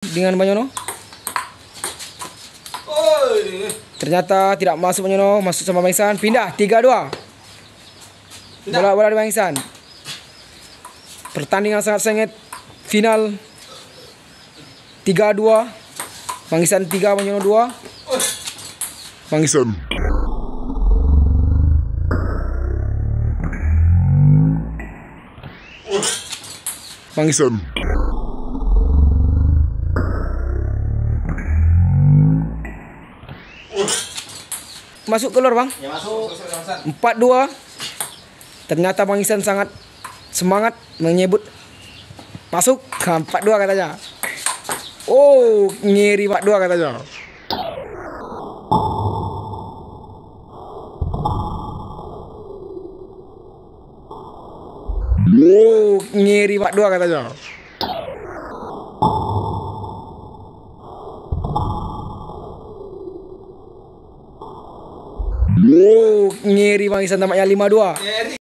dengan Banyono. Ternyata tidak masuk Banyono, masuk sama Bang Ihsan. Pindah 3-2. Bola di Bang Ihsan. Pertandingan sangat sengit. Final 3-2. Bang Ihsan 3, Banyono 2. Bang Ihsan. Bang Ihsan. Masuk keluar Bang. Ya masuk. 4-2. Ternyata Bang Ihsan sangat semangat menyebut masuk. 4-2 katanya. Oh, ngeri 4-2 katanya. Oh, ngeri 4-2 katanya. Oh, ngeri Bang Ihsan tampaknya 5-2.